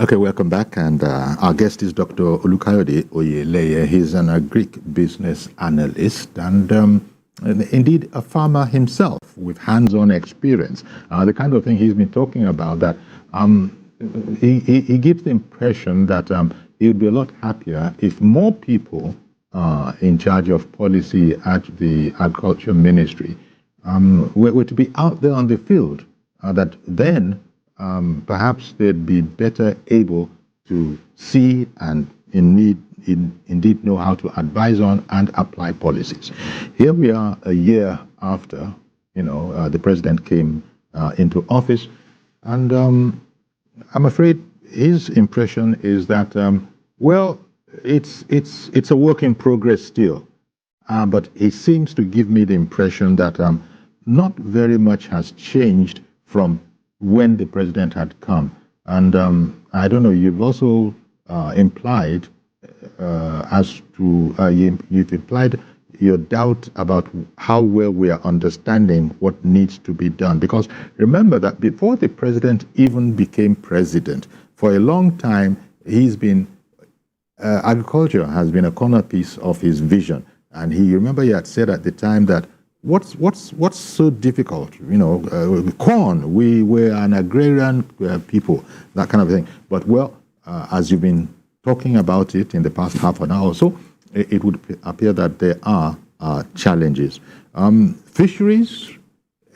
Okay, welcome back. And our guest is Dr. Olukayode Oyeleye. He's an agric business analyst and indeed a farmer himself with hands-on experience. The kind of thing he's been talking about that he gives the impression that he would be a lot happier if more people in charge of policy at the Agriculture Ministry were to be out there on the field, that then perhaps they'd be better able to see and indeed know how to advise on and apply policies. Here we are a year after, the president came into office, and I'm afraid his impression is that, it's a work in progress still, but he seems to give me the impression that not very much has changed from when the president had come. And I don't know, you've also implied you've implied your doubt about how well we are understanding what needs to be done. Because remember that before the president even became president, for a long time, he's been, agriculture has been a corner piece of his vision. And he had said at the time that What's so difficult? Corn. We were an agrarian people, that kind of thing. But as you've been talking about it in the past half an hour or so, it would appear that there are challenges. Fisheries.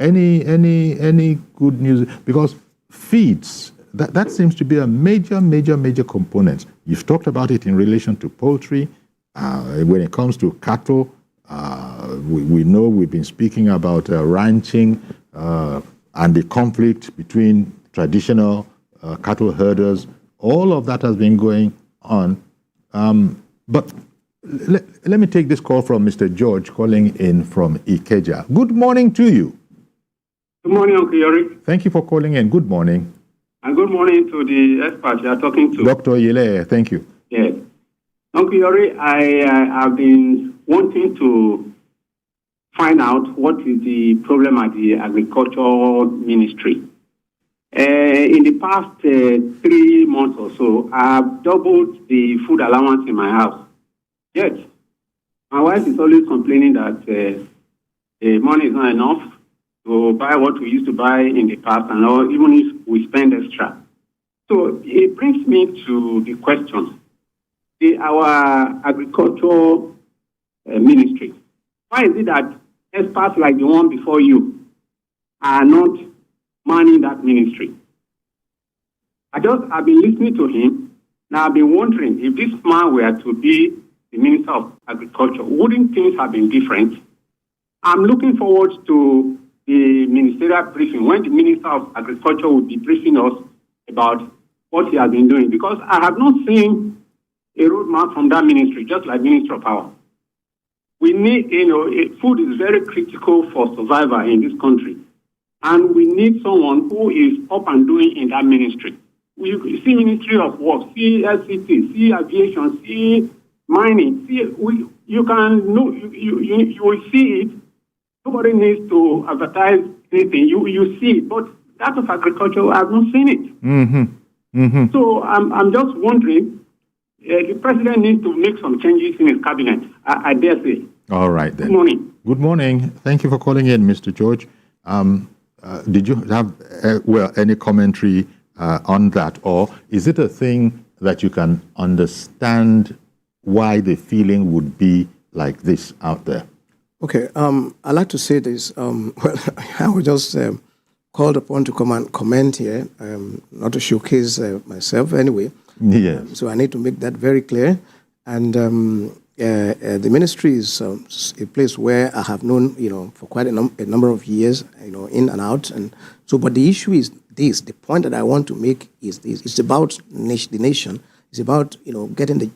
Any good news? Because feeds. That seems to be a major component. You've talked about it in relation to poultry. When it comes to cattle. We know we've been speaking about ranching and the conflict between traditional cattle herders. All of that has been going on. But let me take this call from Mr. George calling in from Ikeja. Good morning to you. Good morning, Uncle Yori. Thank you for calling in. Good morning. And good morning to the expert you are talking to. Dr. Oyeleye, thank you. Yes. Uncle Yori, I have been wanting to find out what is the problem at the Agriculture Ministry. In the past 3 months or so, I have doubled the food allowance in my house. Yet, my wife is always complaining that the money is not enough to buy what we used to buy in the past, and even if we spend extra. So it brings me to the question. Our agriculture ministry, why is it that experts like the one before you are not manning that ministry? I've been listening to him. Now I've been wondering if this man were to be the Minister of Agriculture, wouldn't things have been different? I'm looking forward to the ministerial briefing when the Minister of Agriculture will be briefing us about what he has been doing, because I have not seen a roadmap from that ministry, just like Minister of Power. We need, food is very critical for survival in this country. And we need someone who is up and doing in that ministry. We see Ministry of Works, see LCT, see aviation, see mining. You will see it. Nobody needs to advertise anything. You see it. But that of agriculture, I have not seen it. Mm-hmm. Mm-hmm. So I'm just wondering, the president needs to make some changes in his cabinet, I dare say. All right, then. Good morning. Good morning. Thank you for calling in, Mr. George. Did you have, any commentary on that? Or is it a thing that you can understand why the feeling would be like this out there? Okay, I'd like to say this. I was just called upon to come and comment here, not to showcase myself anyway. Yes. So I need to make that very clear. And the ministry is a place where I have known, for quite a number of years, in and out. And so, but the issue is this. The point that I want to make is this. It's about the nation. It's about getting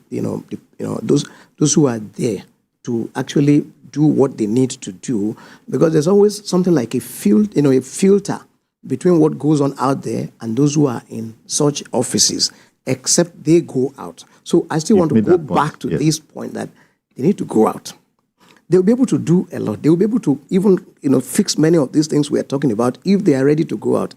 those who are there to actually do what they need to do, because there's always something like a filter between what goes on out there and those who are in such offices, except they go out. So I still want to go back to this point that they need to go out. They'll be able to do a lot. They'll be able to even fix many of these things we are talking about if they are ready to go out.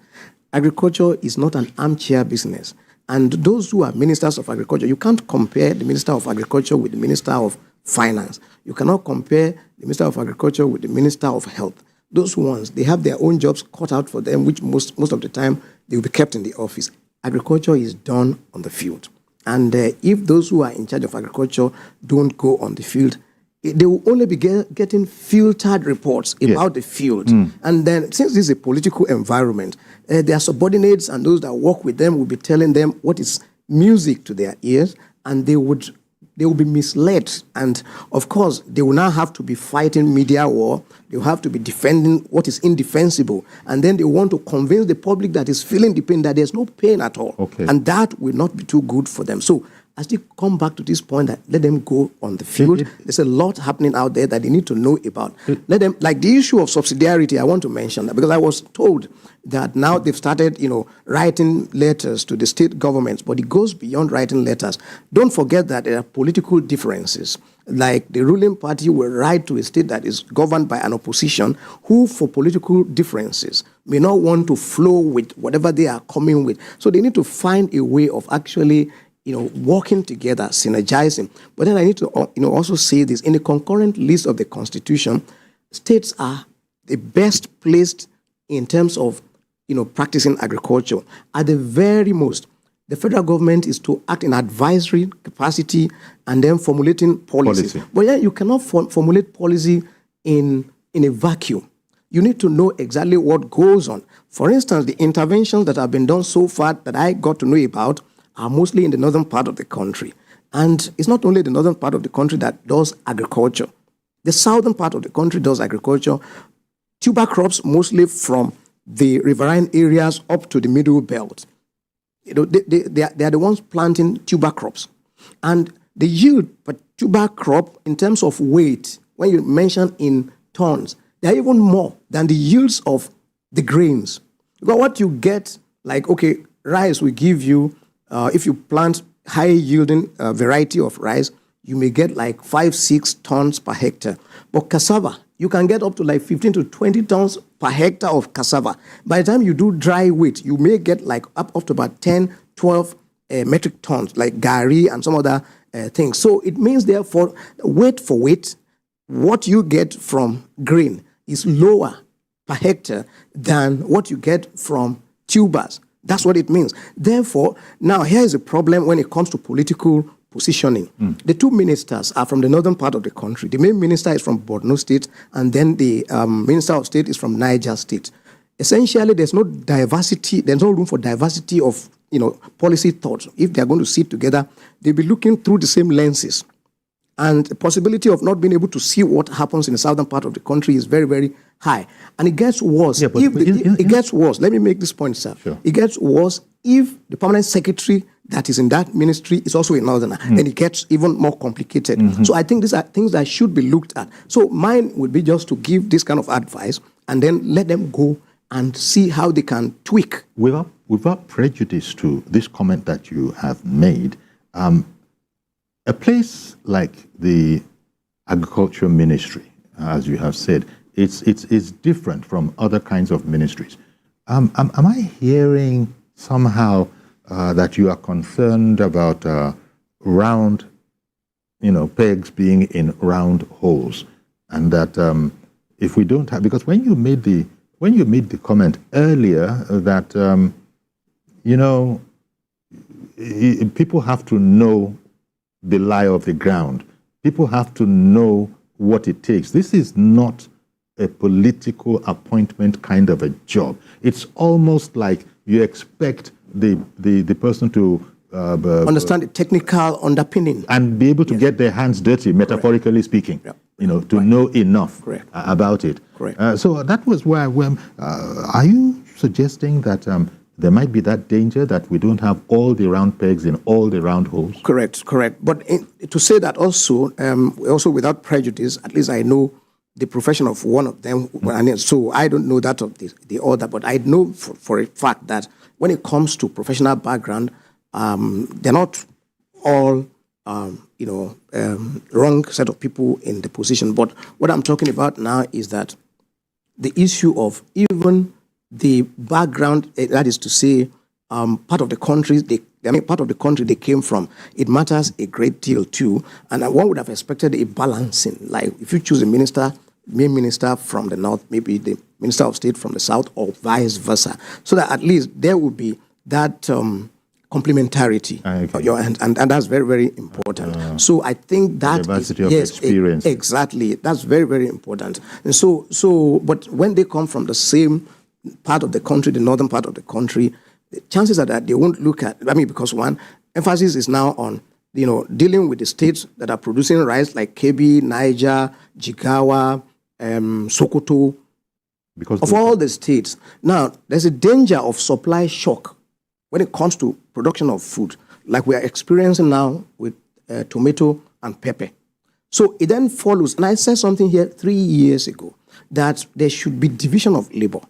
Agriculture is not an armchair business. And those who are ministers of agriculture, you can't compare the minister of agriculture with the minister of finance. You cannot compare the minister of agriculture with the minister of health. Those ones, they have their own jobs cut out for them, which most of the time they will be kept in the office. Agriculture is done on the field. And if those who are in charge of agriculture don't go on the field, they will only be getting filtered reports about the field. And then, since this is a political environment, their subordinates and those that work with them will be telling them what is music to their ears, and they will be misled. And of course, they will now have to be fighting media war. They will have to be defending what is indefensible. And then they want to convince the public that is feeling the pain, that there's no pain at all. Okay. And that will not be too good for them. So as they come back to this point, that let them go on the field. There's a lot happening out there that they need to know about. Let them, like the issue of subsidiarity, I want to mention that because I was told that now they've started, writing letters to the state governments, but it goes beyond writing letters. Don't forget that there are political differences. Like the ruling party will write to a state that is governed by an opposition who, for political differences, may not want to flow with whatever they are coming with. So they need to find a way of actually working together, synergizing. But then I need to also say this. In the concurrent list of the Constitution, states are the best placed in terms of practicing agriculture. At the very most, the federal government is to act in advisory capacity and then formulating policies. But yeah, you cannot formulate policy in a vacuum. You need to know exactly what goes on. For instance, the interventions that have been done so far that I got to know about are mostly in the northern part of the country. And it's not only the northern part of the country that does agriculture. The southern part of the country does agriculture. Tuber crops mostly from the riverine areas up to the middle belt. They are the ones planting tuber crops. And the yield per tuber crop in terms of weight, when you mention in tons, they're even more than the yields of the grains. Because what you get, like, rice will give you, if you plant high-yielding variety of rice, you may get like 5-6 tons per hectare. But cassava, you can get up to like 15 to 20 tons per hectare of cassava. By the time you do dry weight, you may get like up to about 10, 12 metric tons, like gari and some other things. So it means, therefore, weight for weight, what you get from grain is lower per hectare than what you get from tubers. That's what it means. Therefore, now here is a problem when it comes to political positioning. The two ministers are from the northern part of the country. The main minister is from Borno State, and then the Minister of State is from Niger State. Essentially, there's no diversity, there's no room for diversity of policy thoughts. If they're going to sit together, they'll be looking through the same lenses. And the possibility of not being able to see what happens in the southern part of the country is very, very high. And it gets worse. It gets worse. Let me make this point, sir. Sure. It gets worse if the permanent secretary that is in that ministry is also a northerner. Then it gets even more complicated. So I think these are things that should be looked at. So mine would be just to give this kind of advice and then let them go and see how they can tweak. Without prejudice to this comment that you have made, a place like the Agriculture Ministry, as you have said, it's different from other kinds of ministries. Am I hearing somehow that you are concerned about round, pegs being in round holes, and that if we don't have, because when you made the comment earlier that people have to know the lie of the ground. People have to know what it takes. This is not a political appointment kind of a job. It's almost like you expect the person to understand the technical underpinning and be able to get their hands dirty, metaphorically speaking. To know enough about it. So that was where I went. Are you suggesting that there might be that danger that we don't have all the round pegs in all the round holes? Correct. But to say that also without prejudice, at least I know the profession of one of them. So I don't know that of the other, but I know for a fact that when it comes to professional background, they're not all wrong set of people in the position. But what I'm talking about now is that the issue of even the background, that is to say, part of the country, part of the country they came from, it matters a great deal too. And one would have expected a balancing. Like if you choose a minister, main minister from the north, maybe the minister of state from the south, or vice versa, so that at least there would be that complementarity. Okay. And that's very, very important. So I think that diversity of experience. Exactly. That's very, very important. And so, but when they come from the same part of the country, the northern part of the country, the chances are that they won't look at, because one, emphasis is now on, dealing with the states that are producing rice like Kebbi, Niger, Jigawa, Sokoto, because of all the states. Now, there's a danger of supply shock when it comes to production of food, like we are experiencing now with tomato and pepper. So it then follows, and I said something here 3 years ago, that there should be division of labor,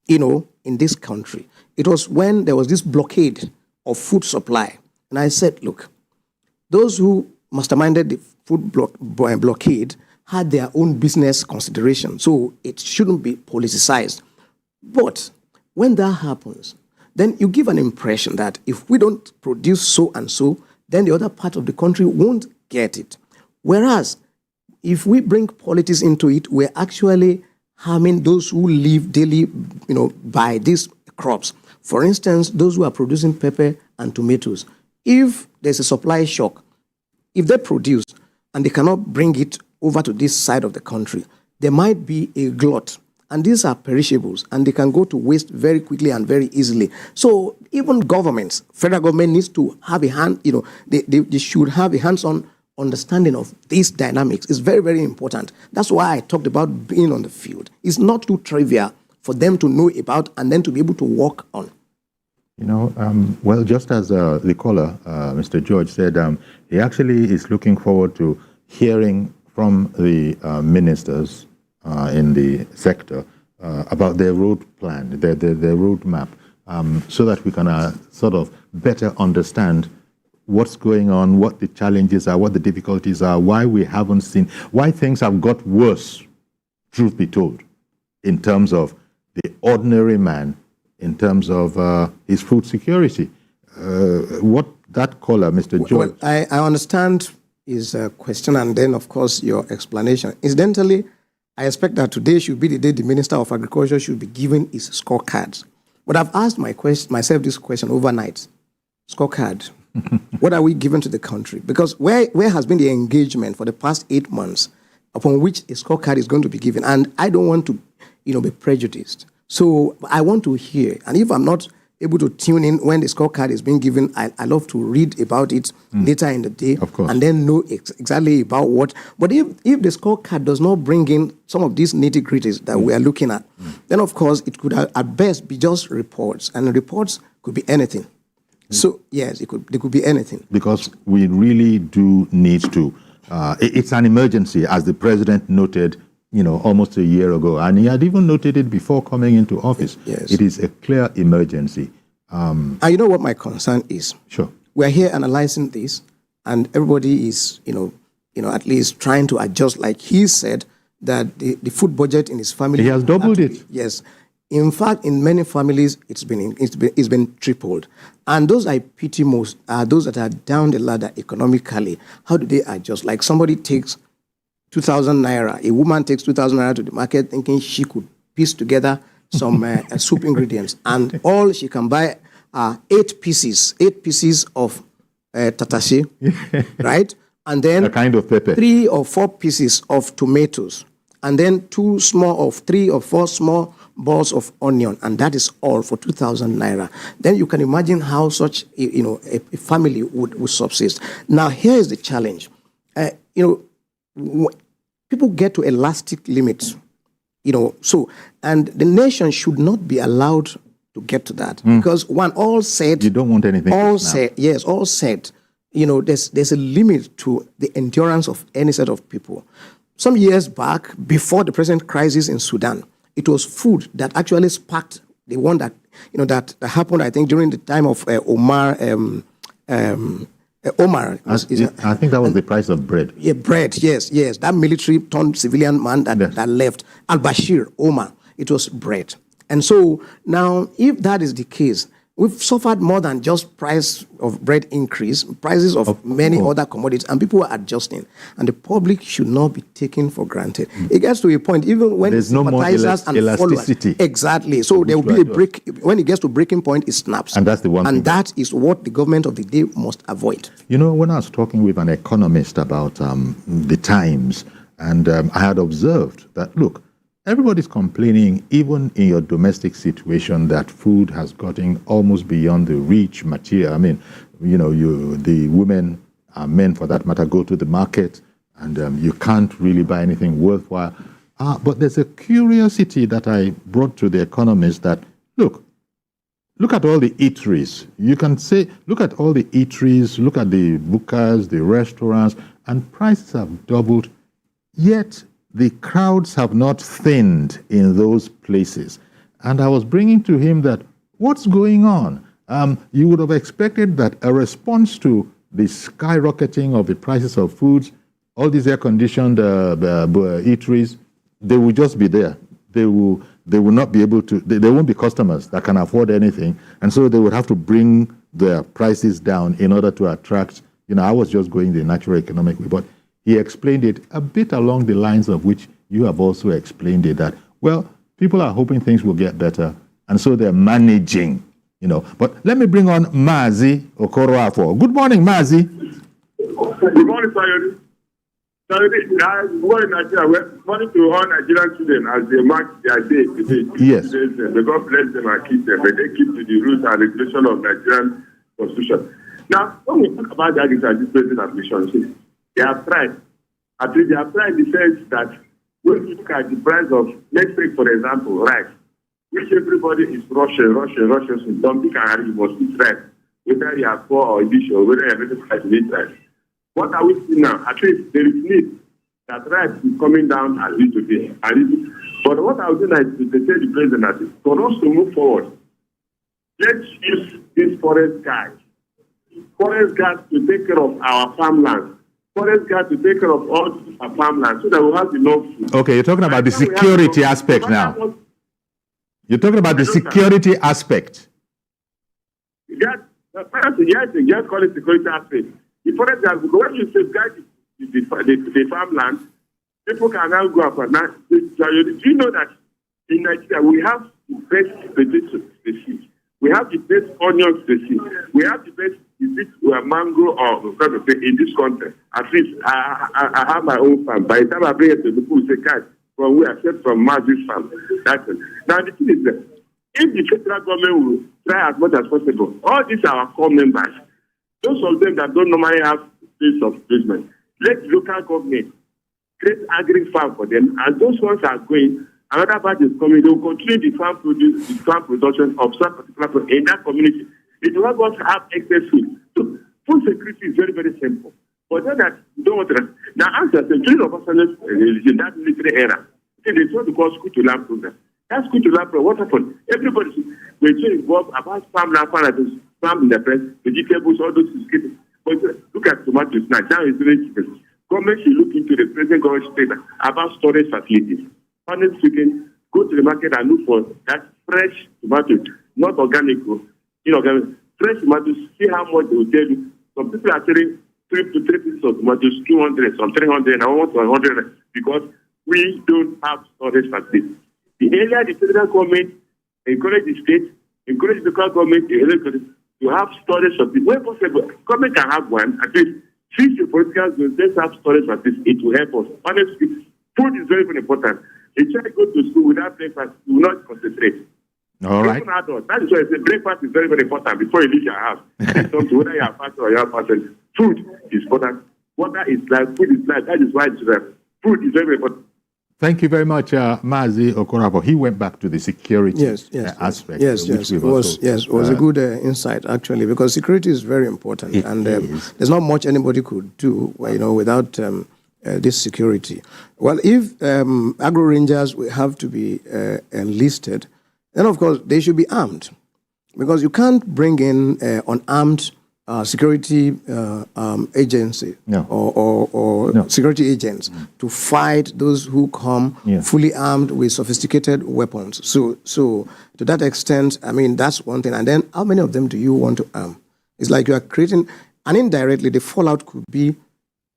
in this country. It was when there was this blockade of food supply. And I said, look, those who masterminded the food blockade had their own business consideration, so it shouldn't be politicized. But when that happens, then you give an impression that if we don't produce so and so, then the other part of the country won't get it. Whereas, if we bring politics into it, we're actually harming those who live daily, by these crops. For instance, those who are producing pepper and tomatoes. If there's a supply shock, if they produce and they cannot bring it over to this side of the country, there might be a glut. And these are perishables, and they can go to waste very quickly and very easily. So even governments, federal government needs to have a hand, they should have a hands-on understanding of these dynamics. It's very, very important. That's why I talked about being on the field. It's not too trivial for them to know about and then to be able to work on. Well, just as the caller, Mr. George, said, he actually is looking forward to hearing from the ministers in the sector about their road plan, their road map, so that we can sort of better understand what's going on, what the challenges are, what the difficulties are, why we haven't seen, why things have got worse, truth be told, in terms of the ordinary man, in terms of his food security. What that caller, Mr. George... Well, I understand his question, and then, of course, your explanation. Incidentally, I expect that today should be the day the Minister of Agriculture should be given his scorecards. But I've asked myself this question overnight. Scorecard. What are we giving to the country? Because where has been the engagement for the past 8 months upon which a scorecard is going to be given? And I don't want to, be prejudiced. So I want to hear. And if I'm not able to tune in when the scorecard is being given, I love to read about it later in the day, of course, and then know exactly about what. But if the scorecard does not bring in some of these nitty-gritties that we are looking at, then of course it could at best be just reports, and reports could be anything. So yes, they could be anything. Because we really do need to. It's an emergency, as the president noted, almost a year ago, and he had even noted it before coming into office. Yes. It is a clear emergency. And you know what my concern is? Sure. We're here analyzing this, and everybody is, at least trying to adjust. Like he said, that the food budget in his family... He has doubled it. Yes. In fact, in many families, it's been tripled. And those I pity most are those that are down the ladder economically. How do they adjust? Like somebody takes 2,000 naira. A woman takes 2,000 naira to the market thinking she could piece together some soup ingredients. And all she can buy are 8 pieces of tatashe, right? And then a kind of pepper. 3 or 4 pieces of tomatoes. And then 3 or 4 small balls of onion. And that is all for 2,000 naira. Then you can imagine how such a family would subsist. Now, here is the challenge. People get to elastic limits, and the nation should not be allowed to get to that. Because all said... You don't want anything all said, yes, all said, there's a limit to the endurance of any set of people. Some years back, before the present crisis in Sudan, it was food that actually sparked the one that, that happened, I think, during the time of Omar. I think that was the price of bread. Yeah, bread, yes. That military turned civilian man that left. Al-Bashir, Omar, it was bread. And so now, if that is the case, we've suffered more than just price of bread increase, prices of many other commodities, and people are adjusting. And the public should not be taken for granted. It gets to a point, even when there's no more elasticity. Exactly. So there will be a break. When it gets to breaking point, it snaps. And that's the one thing. And that is what the government of the day must avoid. You know, when I was talking with an economist about the times, and I had observed that, look, everybody's complaining, even in your domestic situation, that food has gotten almost beyond the reach material. I mean, you know, the women, men for that matter, go to the market and you can't really buy anything worthwhile. But there's a curiosity that I brought to the economist that, look at all the eateries. You can say, look at all the eateries, look at the bukas, the restaurants, and prices have doubled, yet the crowds have not thinned in those places. And I was bringing to him that, what's going on? You would have expected that a response to the skyrocketing of the prices of foods, all these air-conditioned eateries, they will just be there. They will not be able to, they won't be customers that can afford anything. And so they would have to bring their prices down in order to attract, you know, I was just going the natural economic way, but he explained it a bit along the lines of which you have also explained it, that, well, people are hoping things will get better, and so they're managing, you know. But let me bring on Mazi Okoroafo. Good morning, Mazi. Good morning, Sayori. Sayori, good morning, Nigeria. Good morning to all Nigerian children as they mark their day today. Yes. May God bless them and keep them. May they keep to the rules and regulation of Nigerian constitution. Now, when we talk about that, this president admission, they have tried. At least they have tried in the sense that when you look at the price of, let's take for example, rice, which everybody is rushing, so dumping and you must eat rice, whether you are poor or rich or whether you are middle class, you need rice. What are we seeing now? At least there is need that rice is coming down as it today. But what I would do now is to tell the president that for us to move forward, let's use these forest guys to take care of our farmlands. Forest guard to take care of all our farmland so that we have enough food. Okay, you're talking about the security aspect now. You're talking about the security aspect. Yes, just call it security aspect. The forest guard, when you safeguard the farmland, people can now go up and now. Do you know that in Nigeria we have the best potatoes species, we have the best onion species, we have the best mango or in this country. At least I have my own farm. By the time I bring it to the people, say, "Guys, from where I said from Mazi's farm." That's it. Now the thing is that if the federal government will try as much as possible, all these are our core members. Those of them that don't normally have place of placement, let the local government create agri farm for them, and those ones are going. Another part is coming. They will continue the farm production of some particular product in that community. It will not want to have excess food. So food security is very, very simple. But then that you don't want to. Now, as I said, during the in that military era, they try to call school to learn program. That school to learn program, what happened? Everybody was involved about farmland, farm in the press, vegetables, all those things. But look at tomatoes now. Now it's very cheap. Government should look into the present government state about storage facilities. Honestly speaking, go to the market and look for that fresh tomato, not organic, inorganic. Fresh tomatoes, see how much they will tell you. Some people are selling 3 pieces of tomatoes, 200, some 300, and I want 100 because we don't have storage facilities. The earlier the federal government encourage the state, encourage the local government to have storage facilities. Where possible, government can have one. At least, since the political zones, let's have storage facilities. It will help us. Honestly, food is very, very important. A child go to school without breakfast, you will not concentrate. All right. That is why I say breakfast is very, very important before you leave your house. Whether you are fasting or you are fasting, food is important. Water is life, food is life. That is why food is very, very important. Thank you very much, Mazi Okorafo. He went back to the security aspect. Yes, it was a good insight, actually, because security is very important. And there's not much anybody could do without this security. Well, if agro rangers will have to be enlisted, then of course they should be armed, because you can't bring in unarmed security agency or security agents to fight those who come fully armed with sophisticated weapons. So to that extent, I mean, that's one thing. And then how many of them do you want to arm? It's like you are creating, and indirectly the fallout could be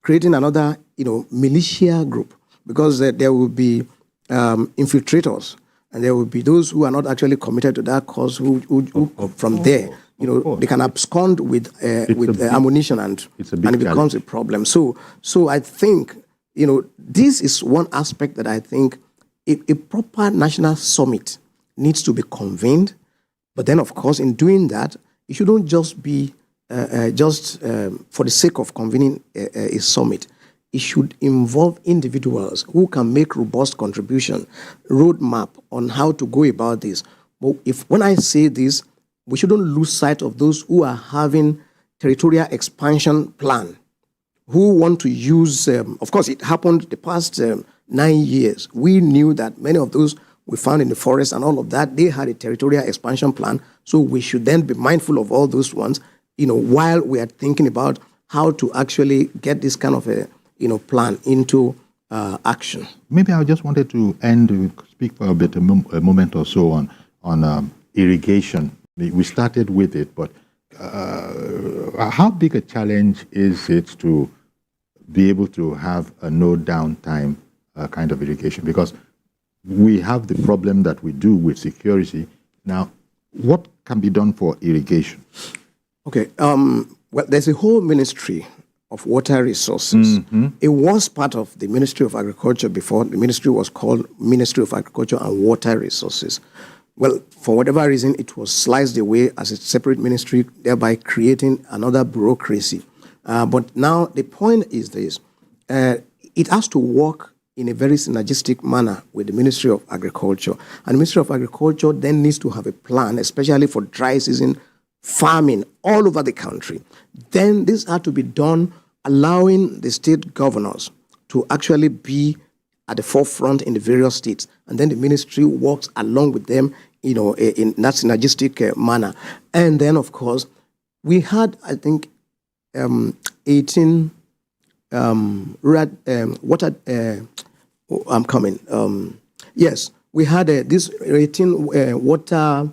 creating another, militia group, because there will be infiltrators, and there will be those who are not actually committed to that cause who from there, they can abscond with ammunition, and it becomes a problem. So I think, this is one aspect that I think a proper national summit needs to be convened. But then, of course, in doing that, it shouldn't just be for the sake of convening a summit. It should involve individuals who can make robust contribution, roadmap on how to go about this. But when I say this, we shouldn't lose sight of those who are having territorial expansion plan, who want to use, of course, it happened the past 9 years. We knew that many of those we found in the forest and all of that, they had a territorial expansion plan. So we should then be mindful of all those ones, while we are thinking about how to actually get this kind of a, plan into action. Maybe I just wanted to speak for a moment or so on irrigation. We started with it, but how big a challenge is it to be able to have a no downtime kind of irrigation? Because we have the problem that we do with security. Now, what can be done for irrigation? Okay. Well, there's a whole ministry of water resources. It was part of the Ministry of Agriculture before. The ministry was called Ministry of Agriculture and Water Resources. Well, for whatever reason, it was sliced away as a separate ministry, thereby creating another bureaucracy. But now the point is this. It has to work in a very synergistic manner with the Ministry of Agriculture. And the Ministry of Agriculture then needs to have a plan, especially for dry season farming all over the country. Then this had to be done, allowing the state governors to actually be at the forefront in the various states. And then the ministry works along with them, in that synergistic manner. And then, of course, we had, I think, 18 water. I'm coming. Yes, we had this 18 water.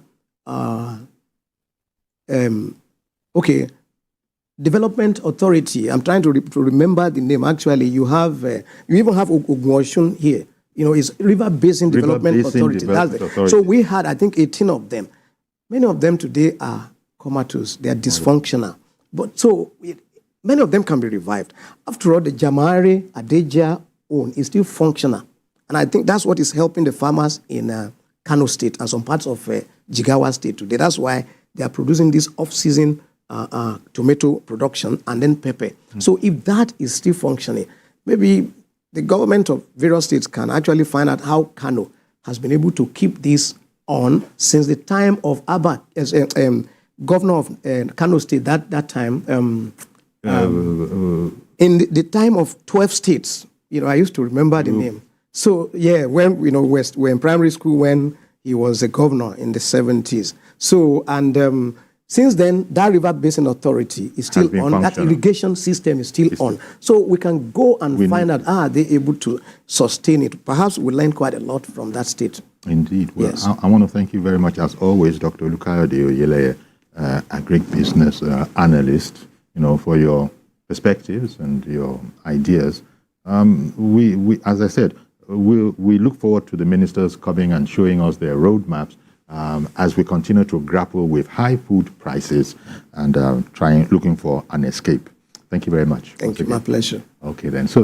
Development Authority. I'm trying to remember the name. Actually, you even have Ogunwosun here. It's River Basin Development Authority. So we had, I think, 18 of them. Many of them today are comatose. They are dysfunctional. But many of them can be revived. After all, the Jamari Adeja own is still functional. And I think that's what is helping the farmers in Kano State and some parts of Jigawa State today. That's why they are producing this off-season tomato production and then pepper. So if that is still functioning, maybe the government of various states can actually find out how Kano has been able to keep this on since the time of Abba, as governor of Kano State that time. In the time of 12 states, I used to remember the name. So yeah, when we're in primary school when he was a governor in the 70s. So and since then, that River Basin Authority is still on. That irrigation system is still on. So we can go and find out, are they able to sustain it? Perhaps we learn quite a lot from that state. Indeed. Well, yes. I want to thank you very much, as always, Dr. Olukayode Oyeleye, agribusiness analyst, for your perspectives and your ideas. We, as I said, we look forward to the ministers coming and showing us their roadmaps as we continue to grapple with high food prices and looking for an escape. Thank you very much. Thank you. My pleasure. Okay, then. So